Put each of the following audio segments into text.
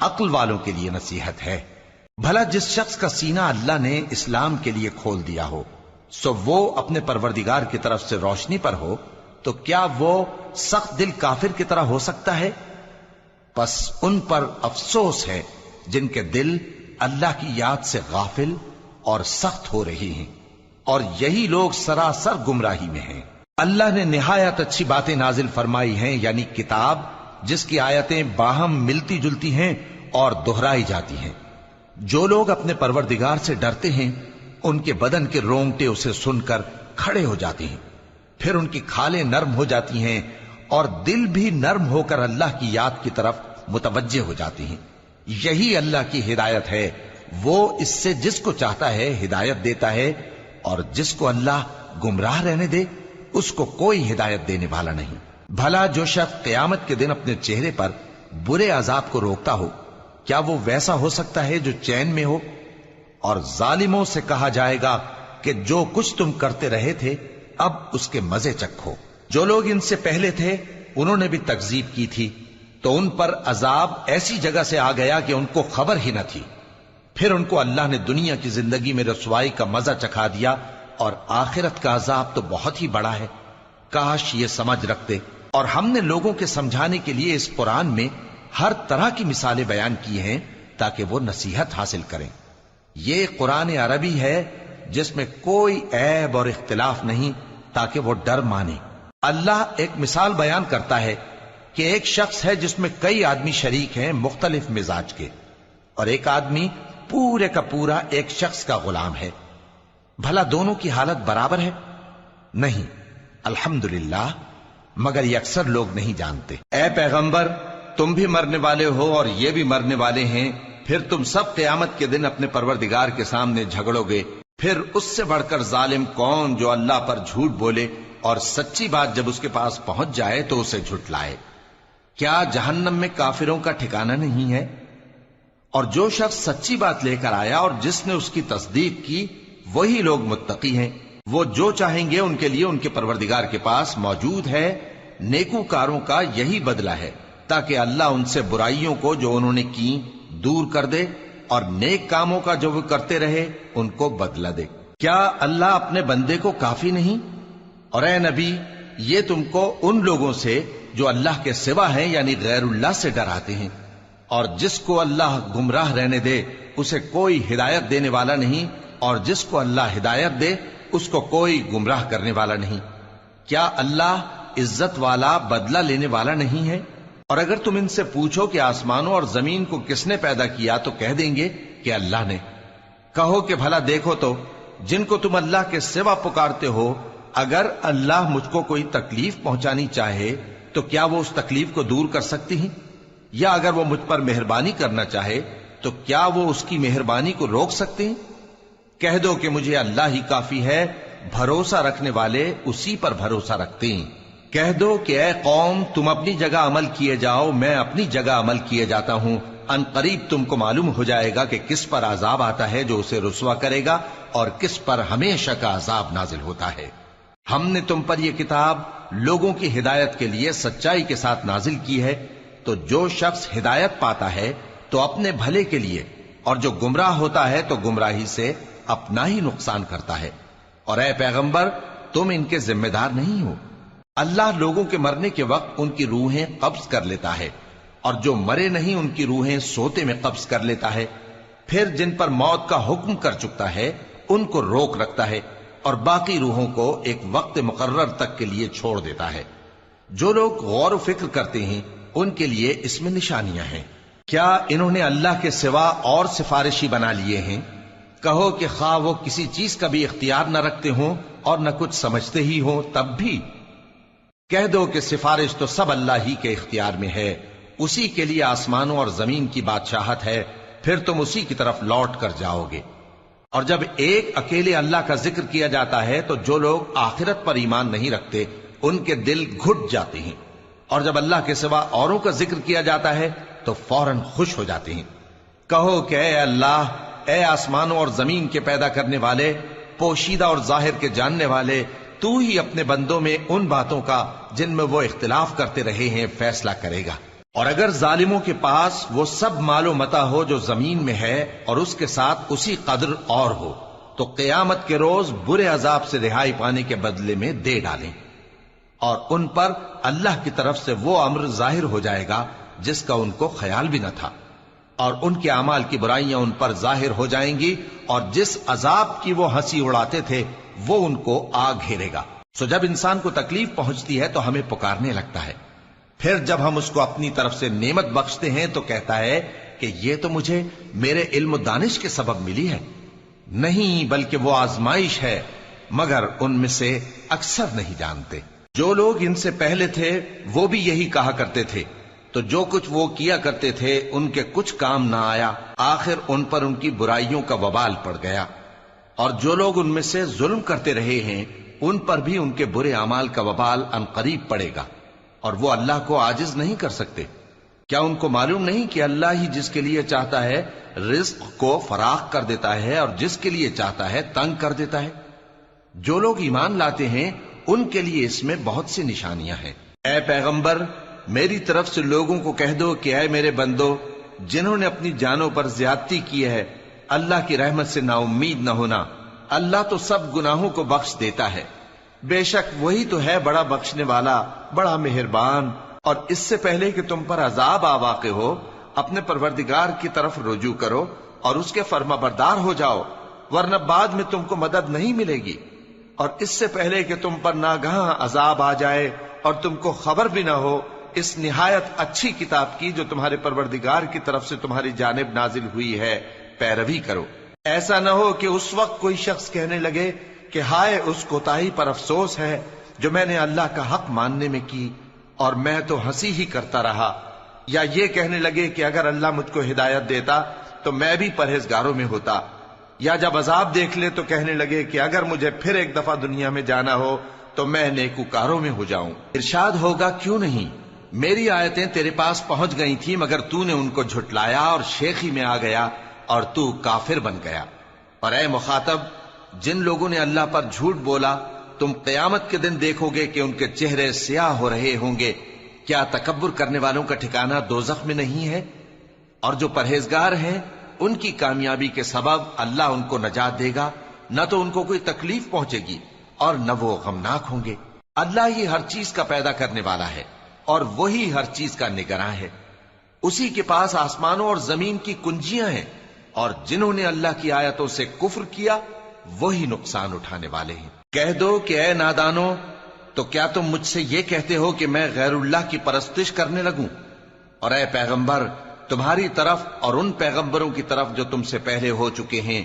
عقل والوں کے لیے نصیحت ہے۔ بھلا جس شخص کا سینہ اللہ نے اسلام کے لیے کھول دیا ہو، سو وہ اپنے پروردگار کی طرف سے روشنی پر ہو، تو کیا وہ سخت دل کافر کی طرح ہو سکتا ہے؟ پس ان پر افسوس ہے جن کے دل اللہ کی یاد سے غافل اور سخت ہو رہی ہیں، اور یہی لوگ سراسر گمراہی میں ہیں۔ اللہ نے نہایت اچھی باتیں نازل فرمائی ہیں، یعنی کتاب جس کی آیتیں باہم ملتی جلتی ہیں اور دہرائی جاتی ہیں۔ جو لوگ اپنے پروردگار سے ڈرتے ہیں ان کے بدن کے رونگٹے اسے سن کر کھڑے ہو جاتے ہیں، پھر ان کی کھالیں نرم ہو جاتی ہیں اور دل بھی نرم ہو کر اللہ کی یاد کی طرف متوجہ ہو جاتی ہیں۔ یہی اللہ کی ہدایت ہے، وہ اس سے جس کو چاہتا ہے ہدایت دیتا ہے، اور جس کو اللہ گمراہ رہنے دے اس کو کوئی ہدایت دینے والا نہیں۔ بھلا جو شخص قیامت کے دن اپنے چہرے پر برے عذاب کو روکتا ہو، کیا وہ ویسا ہو سکتا ہے جو چین میں ہو؟ اور ظالموں سے کہا جائے گا کہ جو کچھ تم کرتے رہے تھے اب اس کے مزے چکھو۔ جو لوگ ان سے پہلے تھے انہوں نے بھی تکذیب کی تھی، تو ان پر عذاب ایسی جگہ سے آ گیا کہ ان کو خبر ہی نہ تھی۔ پھر ان کو اللہ نے دنیا کی زندگی میں رسوائی کا مزہ چکھا دیا، اور آخرت کا عذاب تو بہت ہی بڑا ہے۔ کاش یہ سمجھ رکھتے۔ اور ہم نے لوگوں کے سمجھانے کے لیے اس قرآن میں ہر طرح کی مثالیں بیان کی ہیں تاکہ وہ نصیحت حاصل کریں۔ یہ قرآن عربی ہے جس میں کوئی عیب اور اختلاف نہیں، تاکہ وہ ڈر مانے۔ اللہ ایک مثال بیان کرتا ہے کہ ایک شخص ہے جس میں کئی آدمی شریک ہیں مختلف مزاج کے، اور ایک آدمی پورے کا پورا ایک شخص کا غلام ہے۔ بھلا دونوں کی حالت برابر ہے؟ نہیں، الحمدللہ، مگر یہ اکثر لوگ نہیں جانتے۔ اے پیغمبر، تم بھی مرنے والے ہو اور یہ بھی مرنے والے ہیں، پھر تم سب قیامت کے دن اپنے پروردگار کے سامنے جھگڑو گے۔ پھر اس سے بڑھ کر ظالم کون جو اللہ پر جھوٹ بولے اور سچی بات جب اس کے پاس پہنچ جائے تو اسے جھٹلائے۔ کیا جہنم میں کافروں کا ٹھکانہ نہیں ہے؟ اور جو شخص سچی بات لے کر آیا اور جس نے اس کی تصدیق کی، وہی لوگ متقی ہیں۔ وہ جو چاہیں گے ان کے لیے ان کے پروردگار کے پاس موجود ہے۔ نیکوکاروں کا یہی بدلہ ہے، تاکہ اللہ ان سے برائیوں کو جو انہوں نے کی دور کر دے، اور نیک کاموں کا جو وہ کرتے رہے ان کو بدلہ دے۔ کیا اللہ اپنے بندے کو کافی نہیں؟ اور اے نبی، یہ تم کو ان لوگوں سے جو اللہ کے سوا ہیں یعنی غیر اللہ سے ڈراتے ہیں، اور جس کو اللہ گمراہ رہنے دے اسے کوئی ہدایت دینے والا نہیں، اور جس کو اللہ ہدایت دے اس کو کوئی گمراہ کرنے والا نہیں۔ کیا اللہ عزت والا بدلہ لینے والا نہیں ہے؟ اور اگر تم ان سے پوچھو کہ آسمانوں اور زمین کو کس نے پیدا کیا تو کہہ دیں گے کہ اللہ نے۔ کہو کہ بھلا دیکھو تو جن کو تم اللہ کے سوا پکارتے ہو، اگر اللہ مجھ کو کوئی تکلیف پہنچانی چاہے تو کیا وہ اس تکلیف کو دور کر سکتی ہیں؟ یا اگر وہ مجھ پر مہربانی کرنا چاہے تو کیا وہ اس کی مہربانی کو روک سکتے ہیں؟ کہہ دو کہ مجھے اللہ ہی کافی ہے، بھروسہ رکھنے والے اسی پر بھروسہ رکھتے ہیں۔ کہہ دو کہ اے قوم، تم اپنی جگہ عمل کیے جاؤ، میں اپنی جگہ عمل کیے جاتا ہوں۔ ان قریب تم کو معلوم ہو جائے گا کہ کس پر عذاب آتا ہے جو اسے رسوا کرے گا، اور کس پر ہمیشہ کا عذاب نازل ہوتا ہے۔ ہم نے تم پر یہ کتاب لوگوں کی ہدایت کے لیے سچائی کے ساتھ نازل کی ہے، تو جو شخص ہدایت پاتا ہے تو اپنے بھلے کے لیے، اور جو گمراہ ہوتا ہے تو گمراہی سے اپنا ہی نقصان کرتا ہے۔ اور اے پیغمبر، تم ان کے ذمہ دار نہیں ہو۔ اللہ لوگوں کے مرنے کے وقت ان کی روحیں قبض کر لیتا ہے، اور جو مرے نہیں ان کی روحیں سوتے میں قبض کر لیتا ہے۔ پھر جن پر موت کا حکم کر چکتا ہے ان کو روک رکھتا ہے، اور باقی روحوں کو ایک وقت مقرر تک کے لیے چھوڑ دیتا ہے۔ جو لوگ غور و فکر کرتے ہیں ان کے لیے اس میں نشانیاں ہیں۔ کیا انہوں نے اللہ کے سوا اور سفارشی بنا لیے ہیں؟ کہو کہ خواہ وہ کسی چیز کا بھی اختیار نہ رکھتے ہوں اور نہ کچھ سمجھتے ہی ہوں تب بھی، کہہ دو کہ سفارش تو سب اللہ ہی کے اختیار میں ہے، اسی کے لیے آسمانوں اور زمین کی بادشاہت ہے، پھر تم اسی کی طرف لوٹ کر جاؤ گے۔ اور جب ایک اکیلے اللہ کا ذکر کیا جاتا ہے تو جو لوگ آخرت پر ایمان نہیں رکھتے ان کے دل گھٹ جاتے ہیں، اور جب اللہ کے سوا اوروں کا ذکر کیا جاتا ہے تو فوراً خوش ہو جاتے ہیں۔ کہو کہ اے اللہ، اے آسمانوں اور زمین کے پیدا کرنے والے، پوشیدہ اور ظاہر کے جاننے والے، تو ہی اپنے بندوں میں ان باتوں کا جن میں وہ اختلاف کرتے رہے ہیں فیصلہ کرے گا۔ اور اگر ظالموں کے پاس وہ سب مال و متا ہو جو زمین میں ہے اور اس کے ساتھ اسی قدر اور ہو تو قیامت کے روز برے عذاب سے رہائی پانے کے بدلے میں دے ڈالیں، اور ان پر اللہ کی طرف سے وہ امر ظاہر ہو جائے گا جس کا ان کو خیال بھی نہ تھا، اور ان کے اعمال کی برائیاں ان پر ظاہر ہو جائیں گی، اور جس عذاب کی وہ ہنسی اڑاتے تھے وہ ان کو آ گھیرے گا۔ سو جب انسان کو تکلیف پہنچتی ہے تو ہمیں پکارنے لگتا ہے، پھر جب ہم اس کو اپنی طرف سے نعمت بخشتے ہیں تو کہتا ہے کہ یہ تو مجھے میرے علم و دانش کے سبب ملی ہے۔ نہیں، بلکہ وہ آزمائش ہے، مگر ان میں سے اکثر نہیں جانتے۔ جو لوگ ان سے پہلے تھے وہ بھی یہی کہا کرتے تھے، تو جو کچھ وہ کیا کرتے تھے ان کے کچھ کام نہ آیا، آخر ان پر ان کی برائیوں کا وبال پڑ گیا۔ اور جو لوگ ان میں سے ظلم کرتے رہے ہیں ان پر بھی ان کے برے اعمال کا وبال عنقریب پڑے گا، اور وہ اللہ کو عاجز نہیں کر سکتے۔ کیا ان کو معلوم نہیں کہ اللہ ہی جس کے لیے چاہتا ہے رزق کو فراخ کر دیتا ہے اور جس کے لیے چاہتا ہے تنگ کر دیتا ہے؟ جو لوگ ایمان لاتے ہیں ان کے لیے اس میں بہت سی نشانیاں ہیں۔ اے پیغمبر، میری طرف سے لوگوں کو کہہ دو کہ اے میرے بندو، جنہوں نے اپنی جانوں پر زیادتی کی ہے، اللہ کی رحمت سے نا امید نہ ہونا۔ اللہ تو سب گناہوں کو بخش دیتا ہے، بے شک وہی تو ہے بڑا بخشنے والا، بڑا مہربان۔ اور اس سے پہلے کہ تم پر عذاب آ واقع ہو، اپنے پروردگار کی طرف رجوع کرو اور اس کے فرما بردار ہو جاؤ، ورنہ بعد میں تم کو مدد نہیں ملے گی۔ اور اس سے پہلے کہ تم پر ناگہاں عذاب آ جائے اور تم کو خبر بھی نہ ہو، اس نہایت اچھی کتاب کی جو تمہارے پروردگار کی طرف سے تمہاری جانب نازل ہوئی ہے پیروی کرو۔ ایسا نہ ہو کہ اس وقت کوئی شخص کہنے لگے کہ ہائے اس کوتاہی پر افسوس ہے جو میں نے اللہ کا حق ماننے میں کی، اور میں تو ہنسی ہی کرتا رہا، یا یہ کہنے لگے کہ اگر اللہ مجھ کو ہدایت دیتا تو میں بھی پرہیزگاروں میں ہوتا، یا جب عذاب دیکھ لے تو کہنے لگے کہ اگر مجھے پھر ایک دفعہ دنیا میں جانا ہو تو میں نیکوکاروں میں ہو جاؤں۔ ارشاد ہوگا کیوں نہیں، میری آیتیں تیرے پاس پہنچ گئی تھی مگر تو نے ان کو جھٹلایا اور شیخی میں آ گیا اور تو کافر بن گیا۔ اور اے مخاطب، جن لوگوں نے اللہ پر جھوٹ بولا تم قیامت کے دن دیکھو گے کہ ان کے چہرے سیاہ ہو رہے ہوں گے۔ کیا تکبر کرنے والوں کا ٹھکانہ دوزخ میں نہیں ہے؟ اور جو پرہیزگار ہیں ان کی کامیابی کے سبب اللہ ان کو نجات دے گا، نہ تو ان کو کوئی تکلیف پہنچے گی اور نہ وہ غمناک ہوں گے۔ اللہ ہی ہر چیز کا پیدا کرنے والا ہے اور وہی ہر چیز کا نگراں ہے۔ اسی کے پاس آسمانوں اور زمین کی کنجیاں ہیں، اور جنہوں نے اللہ کی آیتوں سے کفر کیا وہی نقصان اٹھانے والے ہیں۔ کہہ دو کہ اے نادانو، تو کیا تم مجھ سے یہ کہتے ہو کہ میں غیر اللہ کی پرستش کرنے لگوں؟ اور اے پیغمبر، تمہاری طرف اور ان پیغمبروں کی طرف جو تم سے پہلے ہو چکے ہیں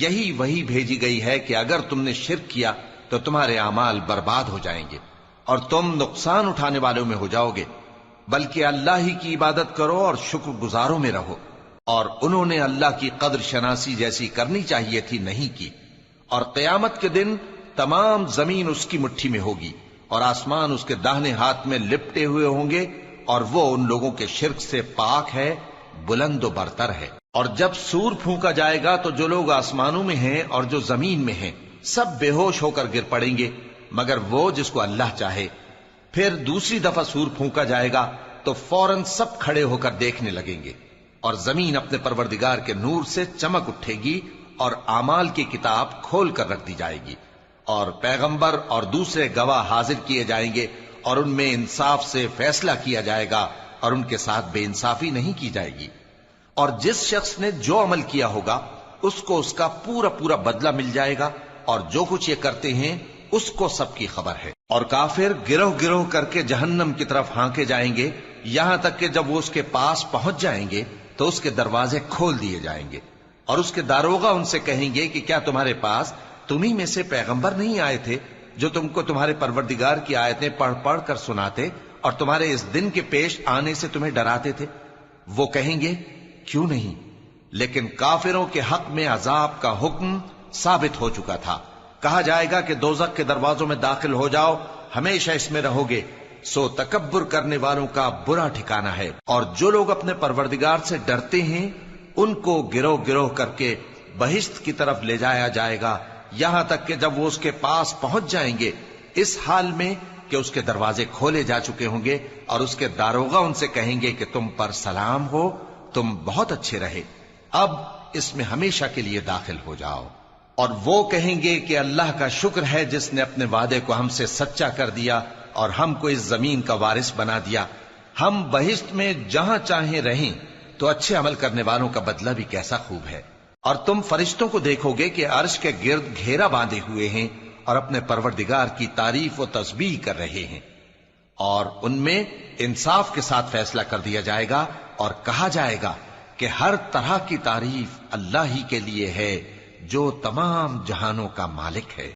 یہی وہی بھیجی گئی ہے کہ اگر تم نے شرک کیا تو تمہارے اعمال برباد ہو جائیں گے اور تم نقصان اٹھانے والوں میں ہو جاؤ گے، بلکہ اللہ ہی کی عبادت کرو اور شکر گزاروں میں رہو۔ اور انہوں نے اللہ کی قدر شناسی جیسی کرنی چاہیے تھی نہیں کی۔ اور قیامت کے دن تمام زمین اس کی مٹھی میں ہوگی اور آسمان اس کے داہنے ہاتھ میں لپٹے ہوئے ہوں گے، اور وہ ان لوگوں کے شرک سے پاک ہے، بلند و برتر ہے۔ اور جب سور پھونکا جائے گا تو جو لوگ آسمانوں میں ہیں اور جو زمین میں ہیں سب بے ہوش ہو کر گر پڑیں گے مگر وہ جس کو اللہ چاہے۔ پھر دوسری دفعہ سور پھونکا جائے گا تو فوراً سب کھڑے ہو کر دیکھنے لگیں گے، اور زمین اپنے پروردگار کے نور سے چمک اٹھے گی اور اعمال کی کتاب کھول کر رکھ دی جائے گی، اور پیغمبر اور دوسرے گواہ حاضر کیے جائیں گے، اور ان میں انصاف سے فیصلہ کیا جائے گا اور ان کے ساتھ بے انصافی نہیں کی جائے گی۔ اور جس شخص نے جو عمل کیا ہوگا اس کو اس کا پورا پورا بدلہ مل جائے گا، اور جو کچھ یہ کرتے ہیں اس کو سب کی خبر ہے۔ اور کافر گروہ گروہ کر کے جہنم کی طرف ہانکے جائیں گے، یہاں تک کہ جب وہ اس کے پاس پہنچ جائیں گے تو اس کے دروازے کھول دیے جائیں گے، اور اس کے داروغہ ان سے کہیں گے کہ کیا تمہارے پاس تمہیں میں سے پیغمبر نہیں آئے تھے جو تم کو تمہارے پروردگار کی آیتیں پڑھ پڑھ کر سناتے اور تمہارے اس دن کے پیش آنے سے تمہیں ڈراتے تھے؟ وہ کہیں گے کیوں نہیں، لیکن کافروں کے حق میں عذاب کا حکم ثابت ہو چکا تھا۔ کہا جائے گا کہ دوزخ کے دروازوں میں داخل ہو جاؤ، ہمیشہ اس میں رہو گے، سو تکبر کرنے والوں کا برا ٹھکانہ ہے۔ اور جو لوگ اپنے پروردگار سے ڈرتے ہیں ان کو گروہ گروہ کر کے بہشت کی طرف لے جایا جائے گا، یہاں تک کہ جب وہ اس کے پاس پہنچ جائیں گے اس حال میں کہ اس کے دروازے کھولے جا چکے ہوں گے اور اس کے داروغہ ان سے کہیں گے کہ تم پر سلام ہو، تم بہت اچھے رہے، اب اس میں ہمیشہ کے لیے داخل ہو جاؤ۔ اور وہ کہیں گے کہ اللہ کا شکر ہے جس نے اپنے وعدے کو ہم سے سچا کر دیا اور ہم کو اس زمین کا وارث بنا دیا، ہم بہشت میں جہاں چاہیں رہیں، تو اچھے عمل کرنے والوں کا بدلہ بھی کیسا خوب ہے۔ اور تم فرشتوں کو دیکھو گے کہ عرش کے گرد گھیرا باندھے ہوئے ہیں اور اپنے پروردگار کی تعریف و تسبیح کر رہے ہیں، اور ان میں انصاف کے ساتھ فیصلہ کر دیا جائے گا اور کہا جائے گا کہ ہر طرح کی تعریف اللہ ہی کے لیے ہے جو تمام جہانوں کا مالک ہے۔